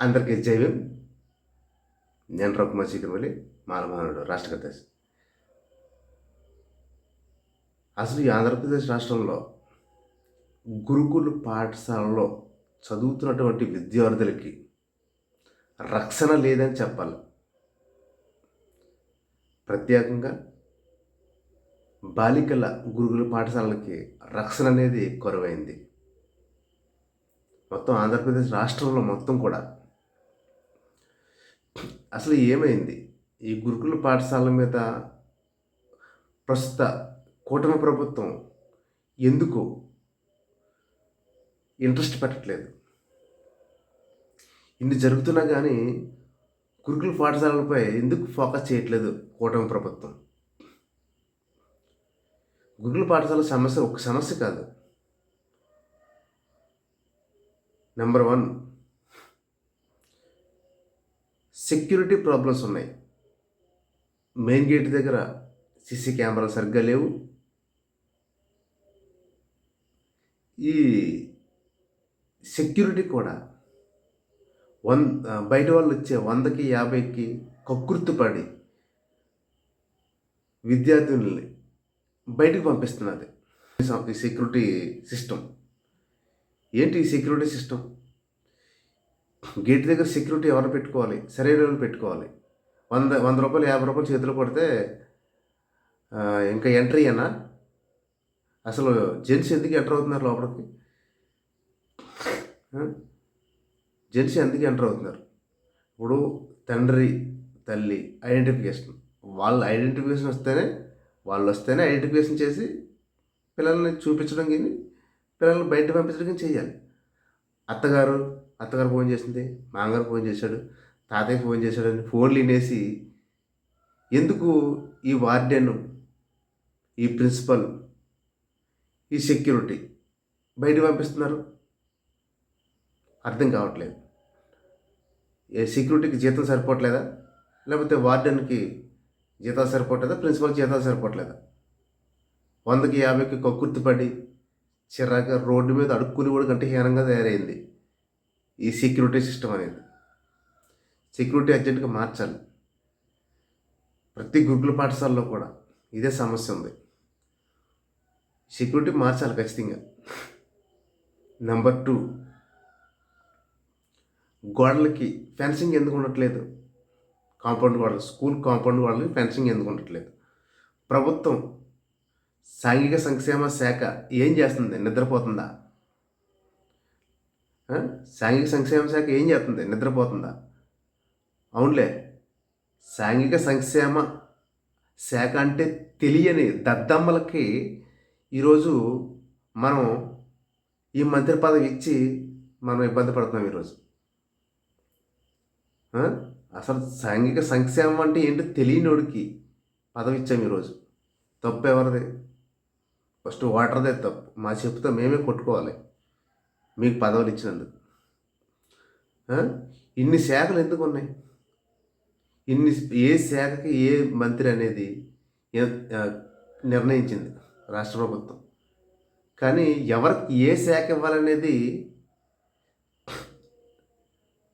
అందరికీ జైవం. నేను రఘుమార్ చీకరవల్లి, మాలమానుడు రాష్ట్ర కార్యదర్శి. అసలు ఈ ఆంధ్రప్రదేశ్ రాష్ట్రంలో గురుకుల పాఠశాలలో చదువుతున్నటువంటి విద్యార్థులకి రక్షణ లేదని చెప్పాలి. ప్రత్యేకంగా బాలికల గురుకుల పాఠశాలలకి రక్షణ అనేది కరువైంది. మొత్తం ఆంధ్రప్రదేశ్ రాష్ట్రంలో మొత్తం కూడా అసలు ఏమైంది? ఈ గురుకుల పాఠశాలల మీద ప్రస్తుత కూటమి ప్రభుత్వం ఎందుకు ఇంట్రెస్ట్ పెట్టట్లేదు? ఇన్ని జరుగుతున్నా కానీ గురుకుల పాఠశాలలపై ఎందుకు ఫోకస్ చేయట్లేదు కూటమి ప్రభుత్వం? గురుకుల పాఠశాల సమస్య ఒక సమస్య కాదు. నెంబర్ 1, సెక్యూరిటీ ప్రాబ్లమ్స్ ఉన్నాయి. మెయిన్ గేట్ దగ్గర సీసీ కెమెరాలు సరిగ్గా లేవు. ఈ సెక్యూరిటీ కూడా బయట వాళ్ళు వచ్చే 100కి 50కి కక్కుర్తిపడి విద్యార్థుల్ని బయటకు పంపిస్తున్నది ఈ సెక్యూరిటీ సిస్టమ్. ఏంటి ఈ సెక్యూరిటీ సిస్టమ్? గేట్ దగ్గర సెక్యూరిటీ ఎవరు పెట్టుకోవాలి? సరైన వాళ్ళు పెట్టుకోవాలి. 100 రూపాయలు 50 రూపాయలు చేతిలో పడితే ఇంకా ఎంట్రీ అన్నా? అసలు జెంట్స్ ఎందుకు ఎంటర్ అవుతున్నారు లోపలికి? జెంట్స్ ఎందుకు ఎంటర్ అవుతున్నారు? ఇప్పుడు తండ్రి తల్లి ఐడెంటిఫికేషన్, వాళ్ళ ఐడెంటిఫికేషన్ వస్తేనే ఐడెంటిఫికేషన్ చేసి పిల్లల్ని చూపించడం కానీ పిల్లల్ని బయట పంపించడం కానీ చేయాలి. అత్తగారు ఫోన్ చేసింది, మామగారు ఫోన్ చేశాడు, తాతయ్య ఫోన్ చేశాడని ఫోన్లు వినేసి ఎందుకు ఈ వార్డెన్, ఈ ప్రిన్సిపల్, ఈ సెక్యూరిటీ బయట పంపిస్తున్నారు? అర్థం కావట్లేదు. ఏ సెక్యూరిటీకి జీతం సరిపోవట్లేదా? లేకపోతే వార్డెన్కి జీతాలు సరిపోవట్లేదా? ప్రిన్సిపల్కి జీతాలు సరిపోవట్లేదా? 100కి 50కి కక్కుర్తిపడి చిరాక రోడ్డు మీద అడుక్కుని కూడా కంటే హీనంగా తయారైంది ఈ సెక్యూరిటీ సిస్టమ్ అనేది. సెక్యూరిటీ అర్జెంటుగా మార్చాలి. ప్రతి గురుకుల పాఠశాలలో కూడా ఇదే సమస్య ఉంది. సెక్యూరిటీ మార్చాలి ఖచ్చితంగా. నెంబర్ 2, గోడలకి ఫెన్సింగ్ ఎందుకు ఉండట్లేదు? కాంపౌండ్ గోడలు, స్కూల్ కాంపౌండ్ గోడలకి ఫెన్సింగ్ ఎందుకు ఉండట్లేదు? ప్రభుత్వం సాంఘిక సంక్షేమ శాఖ ఏం చేస్తుంది? నిద్రపోతుందా? సాంఘిక సంక్షేమ శాఖ ఏం చేస్తుంది? నిద్రపోతుందా? అవునులే, సాంఘిక సంక్షేమ శాఖ అంటే తెలియని దద్దమ్మలకి ఈరోజు మనం ఈ మంత్రి పదవి ఇచ్చి మనం ఇబ్బంది పడుతున్నాం ఈరోజు. అసలు సాంఘిక సంక్షేమం అంటే ఏంటో తెలియనోడికి పదవి ఇచ్చాం ఈరోజు. తప్పు ఎవరిది? ఫస్ట్ ఓటర్దే తప్పు. మా చెప్పుతో మేమే కొట్టుకోవాలి మీకు పదవులు ఇచ్చినందుకు. ఇన్ని శాఖలు ఎందుకు ఉన్నాయి? ఏ శాఖకి ఏ మంత్రి అనేది నిర్ణయించింది రాష్ట్ర ప్రభుత్వం. కానీ ఎవరికి ఏ శాఖ ఇవ్వాలనేది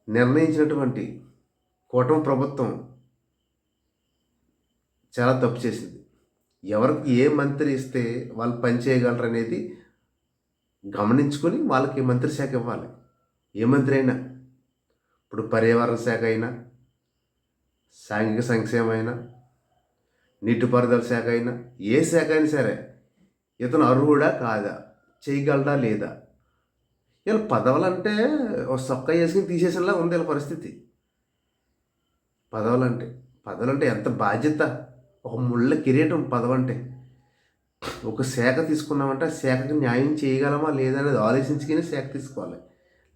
నిర్ణయించినటువంటి కూటమి ప్రభుత్వం చాలా తప్పు చేసింది. ఎవరికి ఏ మంత్రి ఇస్తే వాళ్ళు పని చేయగలరు అనేది గమనించుకొని వాళ్ళకి మంత్రి శాఖ ఇవ్వాలి. ఏ మంత్రి అయినా, ఇప్పుడు పర్యావరణ శాఖ అయినా, సాంఘిక సంక్షేమం అయినా, నీటిపారుదల శాఖ అయినా, ఏ శాఖ అయినా సరే ఇతను అర్హుడా కాదా, చేయగలడా లేదా? ఇలా పదవులంటే ఒక సొక్క వేసుకుని తీసేసేలా ఉంది వీళ్ళ పరిస్థితి. పదవులంటే ఎంత బాధ్యత! ఒక ముళ్ళ కిరీటం పదవంటే. ఒక శాఖ తీసుకున్నామంటే ఆ శాఖకి న్యాయం చేయగలమా లేదా అనేది ఆలోచించుకుని శాఖ తీసుకోవాలి.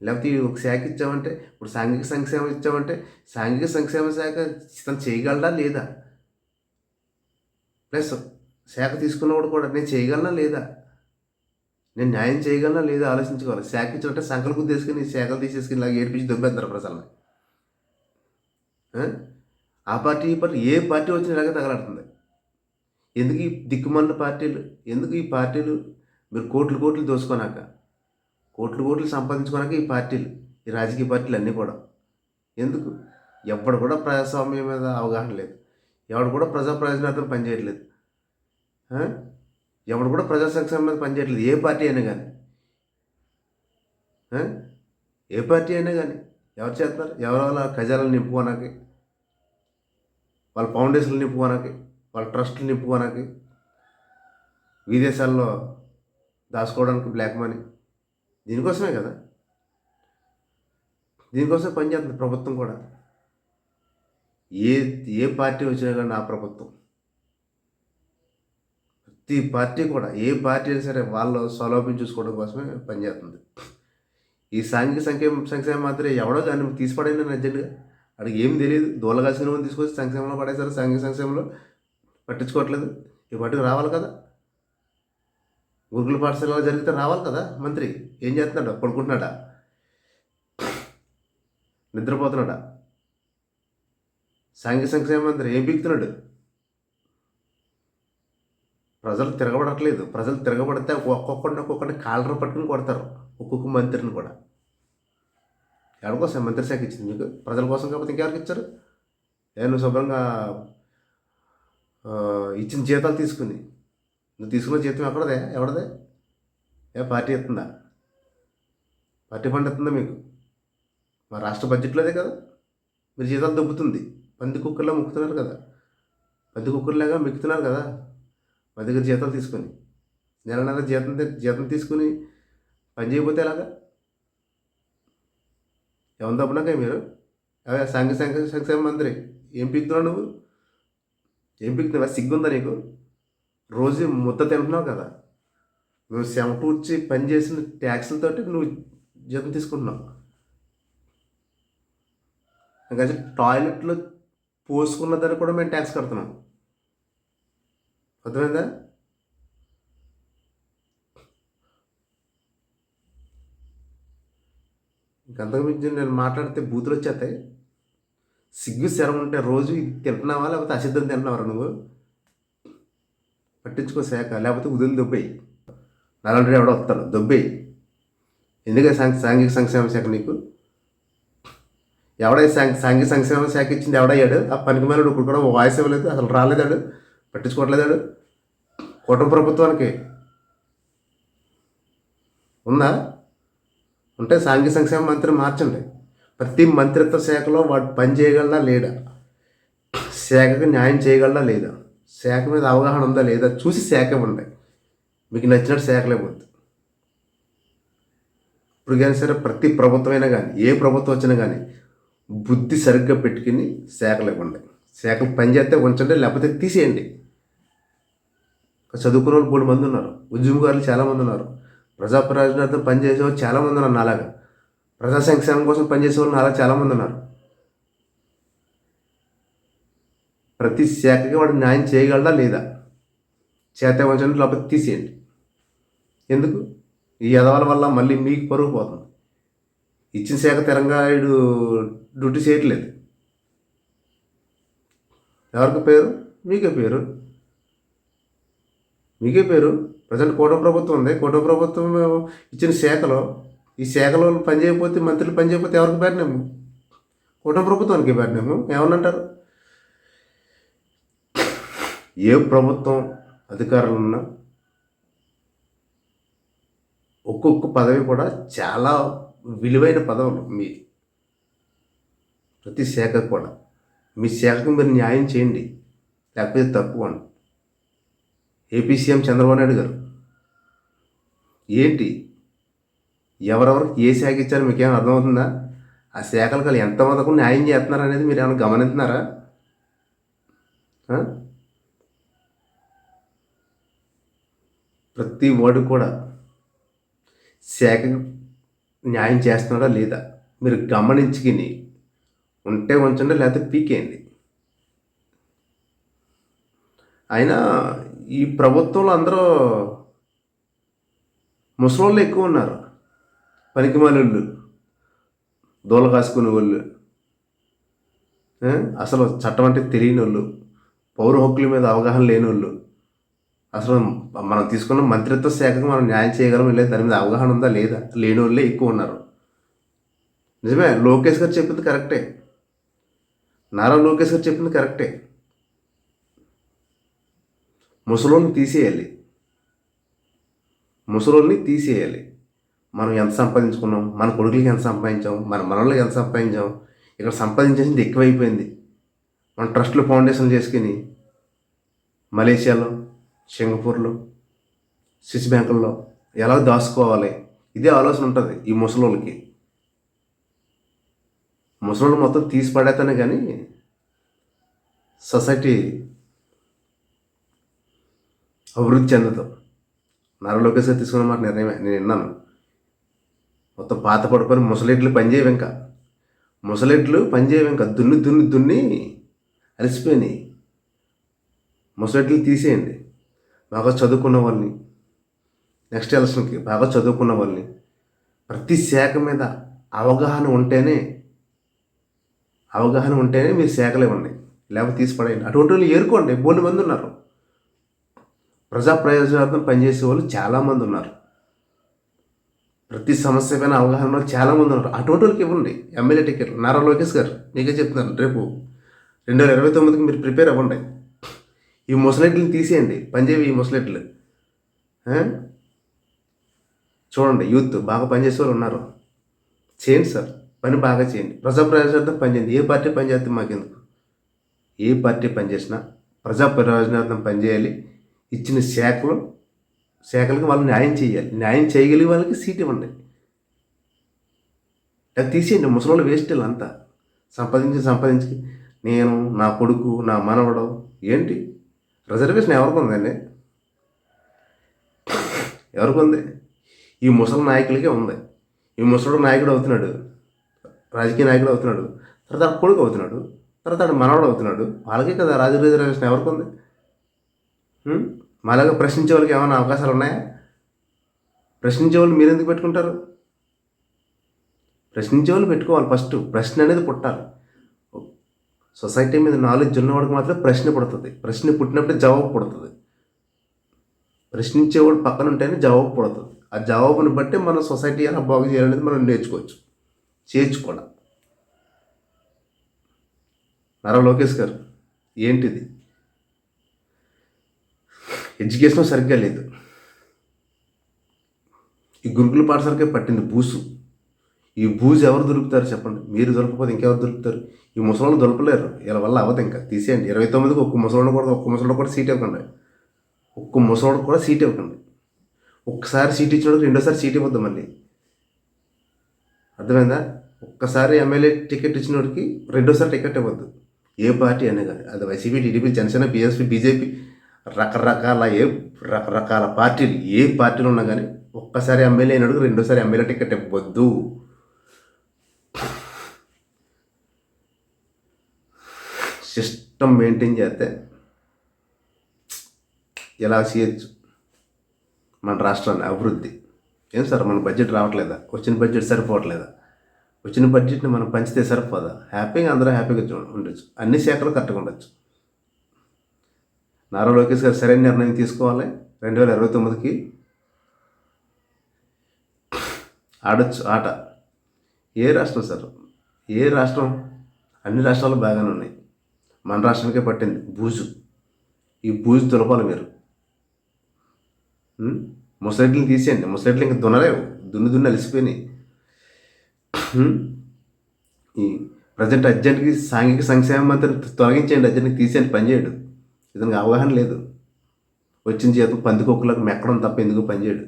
లేకపోతే ఒక శాఖ ఇచ్చామంటే, ఇప్పుడు సాంఘిక సంక్షేమం ఇచ్చామంటే సాంఘిక సంక్షేమ శాఖ తను చేయగలడా లేదా? ప్లస్ శాఖ తీసుకున్నవాడు కూడా నేను చేయగలనా లేదా, నేను న్యాయం చేయగలనా లేదా ఆలోచించుకోవాలి. శాఖ ఇచ్చామంటే సంకలు గుద్దేసుకుని శాఖలు తీసేసుకుని ఇలాగ ఏడిపించి దొబ్బేస్తారు ప్రజల్ని. ఆ పార్టీ ఈ పార్టీ ఏ పార్టీ వచ్చినా ఇలాగే తగలాడుతుంది. ఎందుకు ఈ దిక్కుమాలిన పార్టీలు? ఎందుకు ఈ పార్టీలు? మీరు కోట్లు దోసుకున్నాక, కోట్లు సంపాదించుకున్నాక ఈ పార్టీలు, ఈ రాజకీయ పార్టీలు అన్నీ కూడా ఎందుకు? ఎవడు కూడా ప్రజాస్వామ్యం మీద అవగాహన లేదు. ఎవడు కూడా ప్రజా ప్రయోజనార్థం పనిచేయట్లేదు. ఎవడు కూడా ప్రజా సంక్షేమం మీద పనిచేయట్లేదు. ఏ పార్టీ అయినా కానీ, ఏ పార్టీ అయినా కానీ ఎవరు చేస్తున్నారు? ఎవరో వాళ్ళ ఖజానాలు నింపుకోనాకి, వాళ్ళ ఫౌండేషన్లు నింపుకోనాకి, వాళ్ళ ట్రస్టులు నింపుకోనాకి, విదేశాల్లో దాచుకోవడానికి బ్లాక్ మనీ, దీనికోసమే కదా. దీనికోసం పనిచేస్తుంది ప్రభుత్వం కూడా. ఏ ఏ పార్టీ వచ్చినా కానీ ఆ ప్రభుత్వం, ప్రతి పార్టీ కూడా, ఏ పార్టీ అయినా సరే వాళ్ళు సౌలభ్యం చూసుకోవడం కోసమే పనిచేస్తుంది. ఈ సాంఘిక సంక్షేమ మంత్రి ఎవడో కానీ తీసిపడైనా అర్జెంటుగా, అడిగి ఏం తెలియదు, దూలగాసిన వాళ్ళని తీసుకొచ్చి సంక్షేమంలో పడేశారు. సాంఘిక సంక్షేమంలో పట్టించుకోవట్లేదు. ఈ పార్టీకి రావాలి కదా. గురుకుల పాఠశాలలో జరిగితే రావాలి కదా. మంత్రి ఏం చేస్తున్నాడా? పడుకుంటున్నాడా? నిద్రపోతున్నాడా? సాంఘిక సంక్షేమ మంత్రి ఏం పీకుతున్నాడు? ప్రజలు తిరగబడట్లేదు. ప్రజలు తిరగబడితే ఒక్కొక్కరిని కాలర్ పట్టుకుని కొడతారు, ఒక్కొక్క మంత్రిని కూడా. ఎవరి కోసం మంత్రి శాఖ ఇచ్చింది మీకు? ప్రజల కోసం కాకపోతే ఇంకెవరికి ఇచ్చారు? నువ్వు శుభ్రంగా ఇచ్చిన జీతాలు తీసుకుని, నువ్వు తీసుకున్న జీతం ఎక్కడదే? ఎవడదే? పార్టీ ఇస్తుందా? పార్టీ ఫండ్ ఇస్తుందా మీకు? మా రాష్ట్ర బడ్జెట్లోదే కదా మీరు జీతాలు దొబ్బుతుంది. పంది కుక్కర్లా ముక్కుతున్నారు కదా, పంది కుక్కర్లాగా మిక్కుతున్నారు కదా మా దగ్గర జీతాలు తీసుకొని. నెల జీతం తీసుకుని పని చేయకపోతే ఎలాగా? ఎవరి దబ్బునాక మీరు? సాంఘిక సంక్షేమ మంత్రి ఏం పీకుతున్నావు నువ్వు? ఏం పీకుతున్నావా? సిగ్గుందా నీకు? రోజు ముద్ద తింటున్నావు కదా. నువ్వు చెమటూర్చి పని చేసిన ట్యాక్సులతోటి నువ్వు జీతం తీసుకుంటున్నావు. ఇంకా టాయిలెట్లో పోసుకున్న దాన్ని కూడా మేము ట్యాక్స్ కడుతున్నాం. అర్థమైందా? ఇంకంతకు మించి నేను మాట్లాడితే బూతులు వచ్చేస్తాయి. సిగ్గు శరం ఉంటే రోజు ఇది తింటున్నావా లేకపోతే అసిద్ధం తింటున్నావరా నువ్వు? పట్టించుకో శాఖ, లేకపోతే ఉదయం దొబ్బేయి. నలంటే ఎవడో వస్తాడు, దొబ్బేయి. ఎందుకంటే సాంఘిక సంక్షేమ శాఖ నీకు ఎవడై సాంఘిక సంక్షేమ శాఖ ఇచ్చింది ఎవడయ్యాడు? ఆ పనికి మేలుడు ఇప్పుడు కూడా వాయిస్ ఇవ్వలేదు, అసలు రాలేదాడు, పట్టించుకోవట్లేదాడు. కూటమి ప్రభుత్వానికి ఉందా? ఉంటే సాంఘిక సంక్షేమ మంత్రి మార్చండి. ప్రతి మంత్రిత్వ శాఖలో వాడు పని చేయగలడా లేడా, శాఖకు న్యాయం చేయగలడా లేదా, శాఖ మీద అవగాహన ఉందా లేదా చూసి శాఖ ఇవ్వండి. మీకు నచ్చినట్టు శాఖలే పోద్ది. ఇప్పుడు కానీ సరే ప్రతి ప్రభుత్వం అయినా కానీ, ఏ ప్రభుత్వం వచ్చినా కానీ బుద్ధి సరిగ్గా పెట్టుకుని శాఖలు ఇవ్వండి. శాఖలు పనిచేస్తే ఉంచండి, లేకపోతే తీసేయండి. చదువుకున్న వాళ్ళు 3 మంది ఉన్నారు, ఉద్యమకారులు చాలామంది ఉన్నారు, ప్రజా ప్రయోజనార్థం పనిచేసేవాళ్ళు చాలామంది ఉన్నారు నాలాగా, ప్రజా సంక్షేమం కోసం పనిచేసే వాళ్ళు నాలాగా చాలామంది ఉన్నారు. ప్రతి శాఖకి వాడు న్యాయం చేయగలడా లేదా? చేత ఉంచండి, లేకపోతే తీసేయండి. ఎందుకు? ఈ ఎదవాల వల్ల మళ్ళీ మీకు పరుగు పోతుంది. ఇచ్చిన శాఖ తెలంగాణుడు డ్యూటీ చేయట్లేదు. ఎవరికి పేరు? మీకే పేరు, మీకే పేరు. ప్రజెంట్ కూటమి ప్రభుత్వం ఉంది. కూటమి ప్రభుత్వం ఇచ్చిన శాఖలో, ఈ శాఖలో పనిచేయకపోతే, మంత్రులు పనిచేయకపోతే ఎవరికి పెట్టినాము? కూటమి ప్రభుత్వానికి పెట్టినాము. ఏమన్నంటారు? ఏ ప్రభుత్వం అధికారులు ఉన్నా ఒక్కొక్క పదవి కూడా చాలా విలువైన పదవులు. మీ ప్రతి శాఖకు కూడా మీ శాఖకు మీరు న్యాయం చేయండి, లేకపోతే తప్పు అని. ఏపీ సీఎం చంద్రబాబు నాయుడు గారు ఏంటి, ఎవరెవరికి ఏ శాఖ ఇచ్చారో మీకేమైనా అర్థమవుతుందా? ఆ శాఖలకు వాళ్ళు ఎంతమందికి న్యాయం చేస్తున్నారు అనేది మీరు ఏమైనా గమనిస్తున్నారా? ప్రతి వాడు కూడా శాఖకు న్యాయం చేస్తున్నాడా లేదా మీరు గమనించుకుని ఉంటే ఉంచండి, లేకపోతే పీకేయండి. అయినా ఈ ప్రభుత్వంలో అందరూ ముసలోళ్ళు ఎక్కువ ఉన్నారు, పనికిమాలిళ్ళు, దూల కాసుకునే వాళ్ళు, అసలు చట్టం అంటే తెలియని వాళ్ళు, పౌర హక్కుల మీద అవగాహన లేని వాళ్ళు, అసలు మనం తీసుకున్న మంత్రిత్వ శాఖకు మనం న్యాయం చేయగలం లేదా దాని మీద అవగాహన ఉందా లేదా లేని వాళ్ళే ఎక్కువ ఉన్నారు. నిజమే, లోకేష్ గారు చెప్పింది కరెక్టే. నారా లోకేష్ గారు చెప్పింది కరెక్టే. ముసలోళ్ళని తీసేయాలి, ముసలోళ్ళని తీసేయాలి. మనం ఎంత సంపాదించుకున్నాం, మన కొడుకులకి ఎంత సంపాదించాం, మన మనవళ్ళకి ఎంత సంపాదించాం, ఇక్కడ సంపాదించేసింది ఎక్కువైపోయింది. మన ట్రస్ట్లు ఫౌండేషన్ చేసుకుని మలేషియాలో, సింగపూర్లో, స్విస్ బ్యాంకుల్లో ఎలా దాచుకోవాలి, ఇదే ఆలోచన ఉంటుంది ఈ ముసలోళ్ళకి. ముసలోళ్ళు మొత్తం తీసి పడేతానే కానీ సొసైటీ అభివృద్ధి చెందదు. నారా లోకేష్ గారు తీసుకున్న మాట నిర్ణయమే, నేను విన్నాను. మొత్తం పాత పడిపోయిన ముసలెడ్లు పనిచేయవు ఇంకా, ముసలెడ్లు పనిచేయవు ఇంకా, దున్ని దున్ని దున్ని అలసిపోయినాయి. ముసలెడ్లు తీసేయండి. బాగా చదువుకున్న వాళ్ళని, నెక్స్ట్ ఎలక్షన్కి బాగా చదువుకున్న వాళ్ళని, ప్రతి శాఖ మీద అవగాహన ఉంటేనే మీరు శాఖలు ఇవ్వండి, లేకపోతే తీసి పడేయండి. అటువంటి వాళ్ళు ఏరుకోండి. బోల్డ్ మంది ఉన్నారు, ప్రజా ప్రయోజనార్థం పనిచేసే వాళ్ళు చాలామంది ఉన్నారు. ప్రతి సమస్య పైన అవగాహన వాళ్ళు చాలామంది ఉన్నారు. అటువంటి వాళ్ళకి ఇవ్వండి ఎమ్మెల్యే టికెట్లు. నారా లోకేష్ గారు మీకే చెప్తున్నాను, రేపు 2029కి మీరు ప్రిపేర్ అవ్వండి. ఈ ముసలెట్లను తీసేయండి, పనిచేవి ఈ ముసలెట్లు. చూడండి, యూత్ బాగా పనిచేసే వాళ్ళు ఉన్నారు, చేయండి సార్, పని బాగా చేయండి. ప్రజా ప్రయోజనార్థం పనిచేయండి. ఏ పార్టీ పనిచేస్తే మాకెందుకు, ఏ పార్టీ పనిచేసినా ప్రజా ప్రయోజనార్థం పనిచేయాలి. ఇచ్చిన శాఖలకు వాళ్ళు న్యాయం చేయాలి. న్యాయం చేయగలిగే వాళ్ళకి సీట్ ఇవ్వండి. అది తీసేయండి. ముసలోళ్ళు వేస్ట్ అంతా సంపాదించి నేను, నా కొడుకు, నా మనవడు ఏంటి రిజర్వేషన్ ఎవరికి ఉందండి? ఎవరికి ఉంది? ఈ ముసలి నాయకులకే ఉంది. ఈ ముసలుడు నాయకుడు అవుతున్నాడు, రాజకీయ నాయకుడు అవుతున్నాడు, తర్వాత కొడుకు అవుతున్నాడు, తర్వాత మనవడు అవుతున్నాడు. వాళ్ళకే కదా రిజర్వేషన్ ఎవరికి ఉంది? మాలాగా ప్రశ్నించే వాళ్ళకి ఏమైనా అవకాశాలు ఉన్నాయా? ప్రశ్నించే వాళ్ళు మీరు ఎందుకు పెట్టుకుంటారు? ప్రశ్నించే వాళ్ళు పెట్టుకోవాలి. ఫస్ట్ ప్రశ్న అనేది పుట్టాలి. సొసైటీ మీద నాలెడ్జ్ ఉన్నవాడికి మాత్రం ప్రశ్న పుడుతుంది. ప్రశ్న పుట్టినప్పుడే జవాబు పుడుతుంది. ప్రశ్నించేవాడు పక్కన ఉంటేనే జవాబు పుడుతుంది. ఆ జవాబుని బట్టి మన సొసైటీ ఎలా బాగు చేయాలనేది మనం నేర్చుకోవచ్చు, చేయొచ్చు కూడా. నారా లోకేష్ గారు ఏంటిది? ఎడ్యుకేషన్ సరిగ్గా లేదు. ఈ గురుకుల పాఠశాలకే పట్టింది బూసు. ఈ బూజు ఎవరు దొరుకుతారు చెప్పండి? మీరు దొరకకపోతే ఇంకెవరు దొరుకుతారు? ఈ ముసలోళ్ళు దొరకలేరు. వీళ్ళ వల్ల అవ్వదు. ఇంకా తీసేయండి. 29కి ఒక్క ముసలోడు కూడా సీట్ ఇవ్వకండి. ఒక్క ముసలోడు కూడా సీట్ ఇవ్వకండి. ఒక్కసారి సీట్ ఇచ్చినోడికి రెండోసారి సీట్ ఇవ్వద్దు మళ్ళీ. అర్థమైందా? ఒక్కసారి ఎమ్మెల్యే టికెట్ ఇచ్చినోడికి రెండోసారి టికెట్ ఇవ్వద్దు. ఏ పార్టీ అనే కానీ, అది YCP, TDP, Janasena, BSP, BJP, రకరకాల పార్టీలు, ఏ పార్టీలు ఉన్నా కానీ ఒక్కసారి ఎమ్మెల్యే అయినోడికి రెండోసారి ఎమ్మెల్యే టికెట్ ఇవ్వద్దు. సిస్టమ్ మెయింటైన్ చేస్తే ఎలా చేయొచ్చు మన రాష్ట్రాన్ని అభివృద్ధి. ఏం సార్, మన బడ్జెట్ రావట్లేదా? వచ్చిన బడ్జెట్ సరిపోవట్లేదా? వచ్చిన బడ్జెట్ని మనం పంచితే సరిపోదా? హ్యాపీగా అందరూ హ్యాపీగా ఉండొచ్చు, అన్ని శాఖలు కరెక్ట్గా ఉండొచ్చు. నారా లోకేష్ గారు సరైన నిర్ణయం తీసుకోవాలి. 2029కి ఆడొచ్చు ఆట. ఏ రాష్ట్రం సార్, ఏ రాష్ట్రం? అన్ని రాష్ట్రాలు బాగానే ఉన్నాయి, మన రాష్ట్రానికే పట్టింది బూజు. ఈ బూజు దులపాలి మీరు. ముసలెడ్లను తీసేయండి. ముసలెడ్లు ఇంకా దున్నలేవు, దున్ని అలసిపోయినాయి. ఈ ప్రజెంట్ అర్జెంట్కి సాంఘిక సంక్షేమ మంత్రి తొలగించేయండి, అర్జెంట్కి తీసేయండి, పనిచేయడు. ఇతనికి అవగాహన లేదు. వచ్చిన చేత పందికొక్కులకు మెక్కడం తప్ప ఎందుకు పనిచేయడు.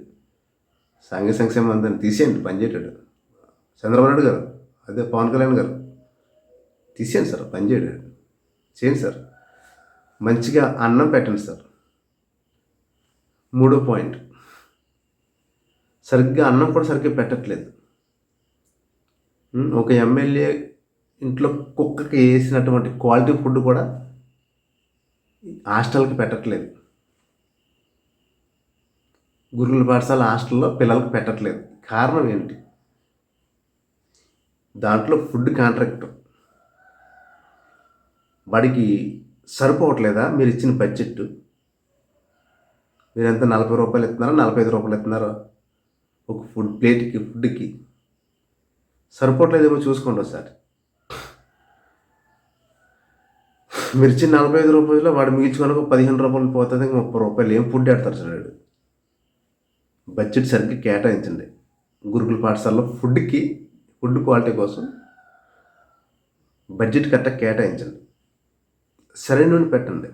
సాంఘిక సంక్షేమ మంత్రిని తీసేయండి, పనిచేయటాడు. చంద్రబాబు నాయుడు గారు, అదే పవన్ కళ్యాణ్ గారు, తీసేయండి సార్, పనిచేయడు. చేయండి సార్, మంచిగా అన్నం పెట్టండి సార్. 3వ పాయింట్, సరిగ్గా అన్నం కూడా సరిగ్గా పెట్టట్లేదు. ఒక ఎమ్మెల్యే ఇంట్లో కుక్కకి వేసినటువంటి క్వాలిటీ ఫుడ్ కూడా హాస్టల్కి పెట్టట్లేదు. గురుకుల పాఠశాల హాస్టల్లో పిల్లలకు పెట్టట్లేదు. కారణం ఏంటి? దాంట్లో ఫుడ్ కాంట్రాక్ట్ వాడికి సరిపోవట్లేదా? మీరు ఇచ్చిన బడ్జెట్ మీరు ఎంత 40 రూపాయలు ఇస్తున్నారా, 45 రూపాయలు ఇస్తున్నారా ఒక ఫుడ్కి సరిపోవట్లేదేమో చూసుకోండి ఒకసారి. మిర్చి 45 రూపాయలు వాడు మిగిల్చుకొని 15 రూపాయలు పోతుంది, ఇంక 30 రూపాయలు ఏం ఫుడ్ పెడతారు చూడాడు. బడ్జెట్ సరిగ్గా కేటాయించండి. గురుకుల పాఠశాలలో ఫుడ్ క్వాలిటీ కోసం బడ్జెట్ కరెక్ట్గా కేటాయించండి. సరైన నూనె పెట్టండి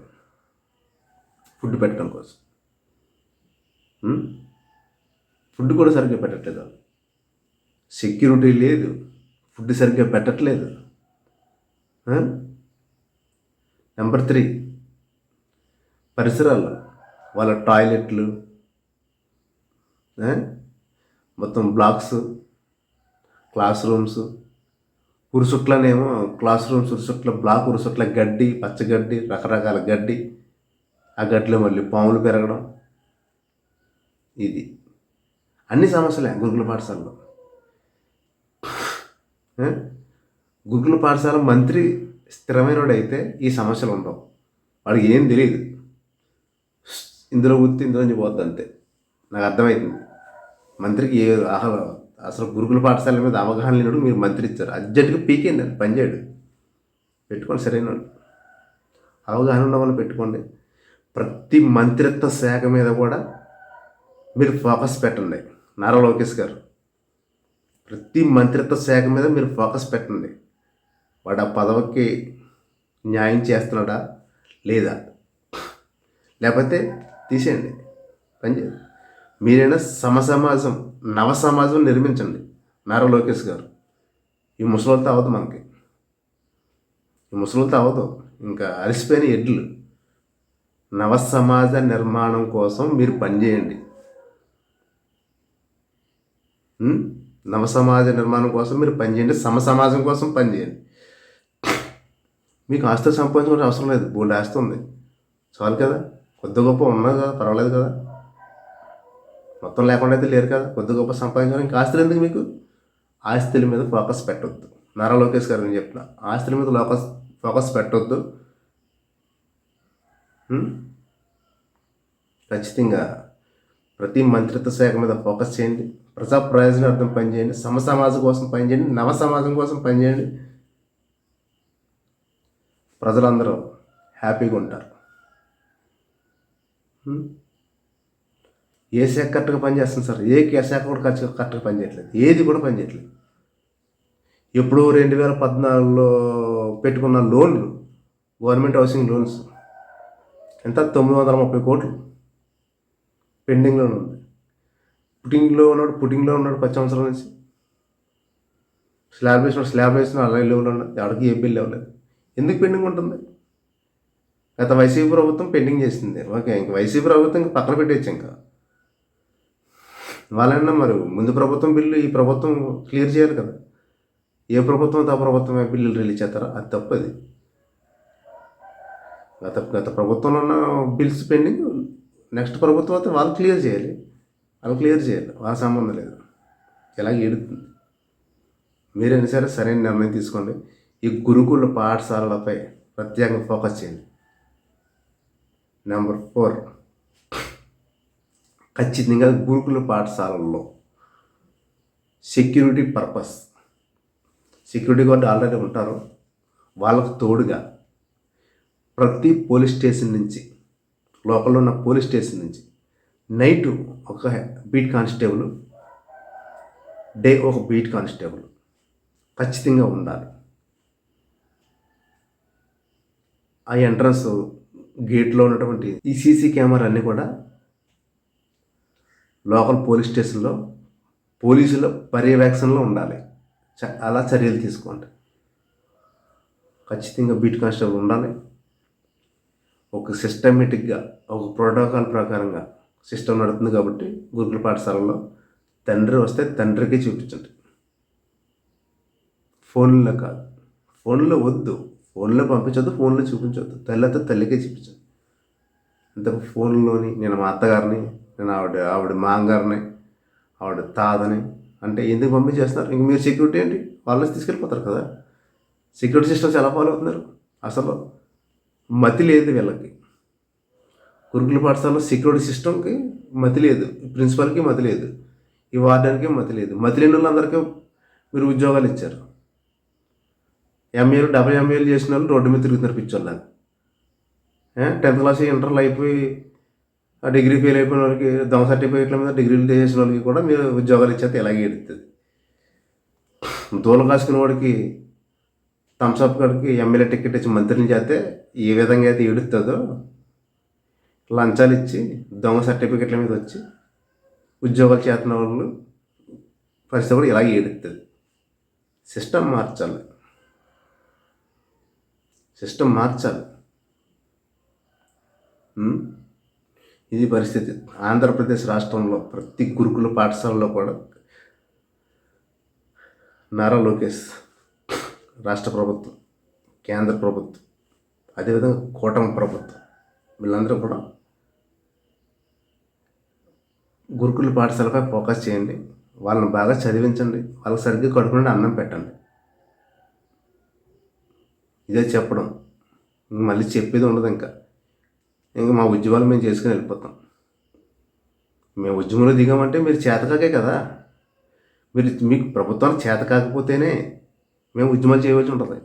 ఫుడ్ పెట్టడం కోసం. ఫుడ్ కూడా సరిగ్గా పెట్టట్లేదు. సెక్యూరిటీ లేదు, ఫుడ్ సరిగ్గా పెట్టట్లేదు. నెంబర్ 3, పరిసరాలు, వాళ్ళ టాయిలెట్లు, మొత్తం బ్లాక్స్, క్లాస్ రూమ్స్, ఉరుసుట్లనేమో క్లాస్ రూమ్స్ ఉరుసుట్ల, బ్లాక్ ఉరుసుట్ల గడ్డి, పచ్చగడ్డి, రకరకాల గడ్డి, ఆ గడ్డిలో మళ్ళీ పాములు పెరగడం, ఇది అన్ని సమస్యలే గురుకుల పాఠశాలలో. గురుకుల పాఠశాల మంత్రి స్థిరమైనడు అయితే ఈ సమస్యలు ఉండవు. వాడికి ఏం తెలియదు, ఇందులో గుర్తు ఇందులో పోద్ది అంతే. నాకు అర్థమవుతుంది మంత్రికి అసలు గురుకుల పాఠశాల మీద అవగాహన లేనప్పుడు మీరు మంత్రి ఇచ్చారు. అర్జెంటుగా పీకేయండి, అది పనిచేయడు. పెట్టుకోండి, సరైన అవగాహన ఉన్న వాళ్ళు పెట్టుకోండి. ప్రతి మంత్రిత్వ శాఖ మీద కూడా మీరు ఫోకస్ పెట్టండి. నారా లోకేష్ గారు, ప్రతి మంత్రిత్వ శాఖ మీద మీరు ఫోకస్ పెట్టండి. వాడు ఆ పదవికి న్యాయం చేస్తున్నాడా లేదా, లేకపోతే తీసేయండి, పనిచేయండి. మీరైనా నవ సమాజం నిర్మించండి. నారా లోకేష్ గారు, ఈ ముసలితో అవ్వదు, మనకి ఈ ముసలితో అవ్వదు. ఇంకా అలసిపోయిన ఎడ్లు. నవ సమాజ నిర్మాణం కోసం మీరు పనిచేయండి. నవ సమాజ నిర్మాణం కోసం మీరు పనిచేయండి, సమాజం కోసం పనిచేయండి. మీకు ఆస్తి సంపాదించుకోవడం అవసరం లేదు, బోల్డ్ ఆస్తి ఉంది, చాలు కదా. కొద్ది గొప్ప ఉన్నది కదా, పర్వాలేదు కదా. మొత్తం లేకుండా అయితే లేరు కదా, కొద్ది గొప్ప సంపాదించడం. ఇంకా ఆస్తులు ఎందుకు మీకు? ఆస్తుల మీద ఫోకస్ పెట్టొద్దు. నారా లోకేష్ గారు నేను చెప్తున్నా, ఆస్తుల మీద ఫోకస్ పెట్టొద్దు. ఖచ్చితంగా ప్రతి మంత్రిత్వ శాఖ మీద ఫోకస్ చేయండి. ప్రజా ప్రయోజనార్థం పనిచేయండి, సమాజం కోసం పనిచేయండి, నవ సమాజం కోసం పనిచేయండి. ప్రజలందరూ హ్యాపీగా ఉంటారు. ఏ శాఖ కరెక్ట్గా పనిచేస్తుంది సార్? ఏ శాఖ కూడా కరెక్ట్గా పనిచేయట్లేదు, ఏది కూడా పనిచేయట్లేదు. ఎప్పుడో 2014లో పెట్టుకున్న లోన్లు, గవర్నమెంట్ హౌసింగ్ లోన్స్ ఎంత? 930 కోట్లు పెండింగ్లో ఉంది. పుట్టింగ్లో ఉన్నాడు 10 సంవత్సరాల నుంచి. స్లాబ్ వేసిన అలాగే లెవెల్ ఉన్నది, ఎవరికి ఏ బిల్ ఇవ్వలేదు. ఎందుకు పెండింగ్ ఉంటుంది? గత వైసీపీ ప్రభుత్వం పెండింగ్ చేసింది. ఓకే, ఇంక వైసీపీ ప్రభుత్వం ఇంకా పక్కన పెట్టేచ్చు. ఇంకా వాళ్ళన్నా మరి ముందు ప్రభుత్వం బిల్లు ఈ ప్రభుత్వం క్లియర్ చేయాలి కదా. ఏ ప్రభుత్వం ఆ ప్రభుత్వమే బిల్లులు రిలీజ్ చేస్తారా? అది తప్పది. గత ప్రభుత్వంలో ఉన్న బిల్స్ పెండింగ్, నెక్స్ట్ ప్రభుత్వం అయితే వాళ్ళు క్లియర్ చేయాలి. వాళ్ళ సంబంధం లేదు. ఎలాగ ఏడుతుంది. మీరైనా సరే సరైన నిర్ణయం తీసుకోండి. ఈ గురుకుల పాఠశాలలపై ప్రత్యేకంగా ఫోకస్ చేయండి. నెంబర్ 4, ఖచ్చితంగా గురుకుల పాఠశాలల్లో security purpose, security guard already ఉంటారు, వాళ్ళకు తోడుగా ప్రతి పోలీస్ స్టేషన్ నుంచి, లోకల్లో ఉన్న పోలీస్ స్టేషన్ నుంచి నైటు ఒక బీట్ కానిస్టేబుల్, డే ఒక బీట్ కానిస్టేబుల్ ఖచ్చితంగా ఉండాలి. ఆ ఎంట్రన్స్ గేట్లో ఉన్నటువంటి ఈ సీసీ కెమెరా అన్నీ కూడా లోకల్ పోలీస్ స్టేషన్లో పోలీసుల పర్యవేక్షణలో ఉండాలి. అలా చర్యలు తీసుకోండి. ఖచ్చితంగా బీట్ కానిస్టేబుల్ ఉండాలి. ఒక సిస్టమేటిక్గా, ఒక ప్రోటోకాల్ ప్రకారంగా సిస్టమ్ నడుతుంది కాబట్టి గురుకుల పాఠశాలలో తండ్రి వస్తే తండ్రికి చూపించండి, ఫోన్లో కాదు. ఫోన్లో వద్దు, ఫోన్లో పంపించొద్దు, ఫోన్లో చూపించొద్దు. తల్లితో తల్లికే చూపించండి. అంత ఫోన్లోని నేను మా అత్తగారిని, నేను ఆవిడ మాంగారిని, ఆవిడ తాతని అంటే ఎందుకు పంపించేస్తున్నారు? ఇంక మీరు సెక్యూరిటీ ఏంటి? వాళ్ళని తీసుకెళ్ళిపోతారు కదా. సెక్యూరిటీ సిస్టమ్స్ ఎలా ఫాలో అవుతున్నారు? అసలు మతి లేదు వీళ్ళకి. గురుకుల పాఠశాలలో సెక్యూరిటీ సిస్టమ్కి మతి లేదు, ప్రిన్సిపల్కి మతి లేదు, ఈ వార్డెన్కి మతి లేదు. మతి లేని వాళ్ళందరికీ మీరు ఉద్యోగాలు ఇచ్చారు. ఎంఏలు 70 ఎంఏలు చేసిన వాళ్ళు రోడ్డు మీద తిరుగుతున్నారు పిచ్చోళ్ళని. 10th క్లాస్ ఇంటర్లో అయిపోయి ఆ డిగ్రీ ఫెయిల్ అయిపోయిన వాళ్ళకి దొంగ సర్టిఫికేట్ల మీద డిగ్రీలు చేసిన వాళ్ళకి కూడా మీరు ఉద్యోగాలు ఇచ్చేస్తే ఇలాగే ఎడుతుంది. దూల కాసుకున్న వాడికి థమ్స్అప్ కాడికి ఎమ్మెల్యే టికెట్ ఇచ్చి మంత్రిని చేస్తే ఏ విధంగా అయితే ఎడుతుందో లంచాలు ఇచ్చి దొంగ సర్టిఫికెట్ల మీద వచ్చి ఉద్యోగాలు చేస్తున్న వాళ్ళు పరిస్థితి కూడా ఇలాగే ఎడుతుంది. సిస్టమ్ మార్చాలి, సిస్టమ్ మార్చాలి. ఇది పరిస్థితి. ఆంధ్రప్రదేశ్ రాష్ట్రంలో ప్రతి గురుకుల పాఠశాలలో కూడా నారా లోకేష్ రాష్ట్ర ప్రభుత్వం, కేంద్ర ప్రభుత్వం, అదేవిధంగా కూటమి ప్రభుత్వం వీళ్ళందరూ కూడా గురుకుల పాఠశాలపై ఫోకస్ చేయండి. వాళ్ళని బాగా చదివించండి, వాళ్ళకి సరిగ్గా కడుపునండి అన్నం పెట్టండి. ఇదే చెప్పడం, మళ్ళీ చెప్పేది ఉండదు. ఇంకా మా ఉద్యమాలు మేము చేసుకుని వెళ్ళిపోతాం. మేము ఉద్యమంలో దిగామంటే మీరు చేతకాకే కదా. మీకు ప్రభుత్వానికి చేత కాకపోతేనే మేము ఉద్యమాలు చేయవలసి ఉంటుంది.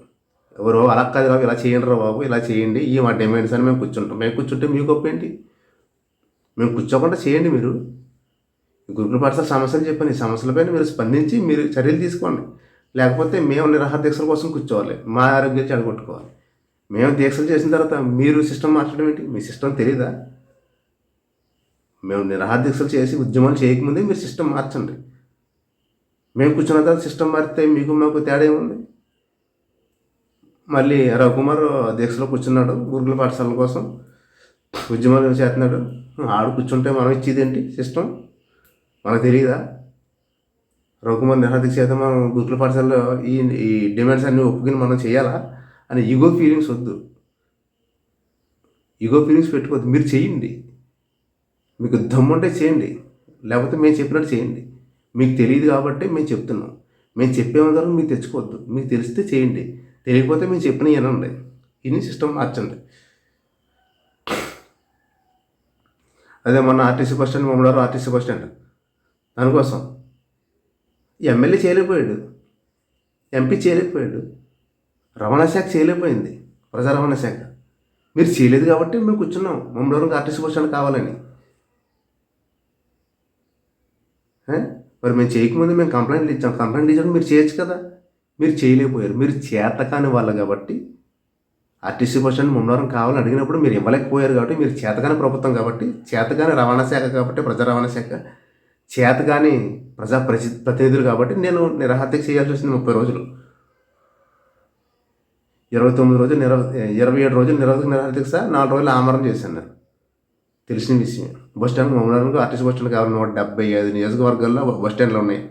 ఎవరో అలా కాదు రావు, ఇలా చేయండి రా బాబు, ఇలా చేయండి, ఈ మా డిమాండ్స్ అని మేము కూర్చుంటాం. మేము కూర్చుంటే మీకు గొప్ప ఏంటి? మేము కూర్చోకుండా చేయండి. మీరు గురుకుల పాఠశాల సమస్యలు చెప్పండి, ఈ సమస్యలపైన మీరు స్పందించి మీరు చర్యలు తీసుకోండి. లేకపోతే మేము నిరాహార దీక్షల కోసం కూర్చోవాలి, మా ఆరోగ్యాలు చెడగొట్టుకోవాలి. మేము దీక్షలు చేసిన తర్వాత మీరు సిస్టమ్ మార్చడం ఏంటి? మీ సిస్టమ్ తెలీదా? మేము నిరాహార దీక్షలు చేసి ఉద్యమాలు చేయకముందే మీరు సిస్టమ్ మార్చండి. మేము కూర్చున్న తర్వాత సిస్టమ్ మారితే మీకు మాకు తేడా ఏముంది? మళ్ళీ రవికుమార్ దీక్షలో కూర్చున్నాడు, గురుకుల పాఠశాలల కోసం ఉద్యమాలు చేస్తున్నాడు. ఆడు కూర్చుంటే మనం ఇచ్చేది ఏంటి సిస్టమ్? మనకు తెలియదా? రవికుమార్ నిరాహార దీక్ష చేస్తే మనం గురుకుల పాఠశాలలో ఈ డిమాండ్స్ అన్నీ ఒప్పుకుని మనం చేయాలా అని ఈగో ఫీలింగ్స్ వద్దు. ఈగో ఫీలింగ్స్ పెట్టుకోవద్దు. మీరు చేయండి, మీకు దమ్ముంటే చేయండి, లేకపోతే మేము చెప్పినట్టు చేయండి. మీకు తెలియదు కాబట్టి మేము చెప్తున్నాం. మేము చెప్పేమందరం మీకు తెచ్చుకోవద్దు. మీకు తెలిస్తే చేయండి, తెలియకపోతే మేము చెప్పిన వినండి. ఇన్ని సిస్టమ్ మార్చండి. అదే మొన్న ఆర్టీసీ బస్ స్టాండ్, మమ్మల్ని ఆర్టీసీ బస్ స్టాండ్ దానికోసం ఎమ్మెల్యే చేయలేకపోయాడు, ఎంపీ చేయలేకపోయాడు, రవాణా శాఖ చేయలేకపోయింది, ప్రజా రవాణా శాఖ. మీరు చేయలేదు కాబట్టి మేము కూర్చున్నాం. మమ్మల్ని ఆర్టీసీ బస్ స్టాండ్ కావాలని. మరి మేము చేయకముందు మేము కంప్లైంట్లు ఇచ్చాం. కంప్లైంట్ ఇచ్చాక మీరు చేయొచ్చు కదా. మీరు చేయలేకపోయారు. మీరు చేతకాని వాళ్ళు కాబట్టి ఆర్టీసీ బస్ స్టాండ్ ముమ్మరం కావాలని అడిగినప్పుడు మీరు ఇవ్వలేకపోయారు కాబట్టి మీరు చేతకాని ప్రభుత్వం కాబట్టి, చేతకాని రవాణా శాఖ కాబట్టి, ప్రజా రవాణా శాఖ, చేతకాని ప్రతినిధులు కాబట్టి నేను నిరాహార దీక్ష చేయాల్సి వచ్చింది 30 రోజులు. 29 రోజులు 27 రోజులు నిరాహార దీక్ష, 4 రోజులు ఆమరణ చేశాను నేను. తెలిసిన విషయం. బస్ స్టాండ్ మమ్మల్ని ఆర్టీసీ బస్ స్టాండ్ కావాలి. 175 నియోజకవర్గాల్లో బస్ స్టాండ్లు ఉన్నాయి.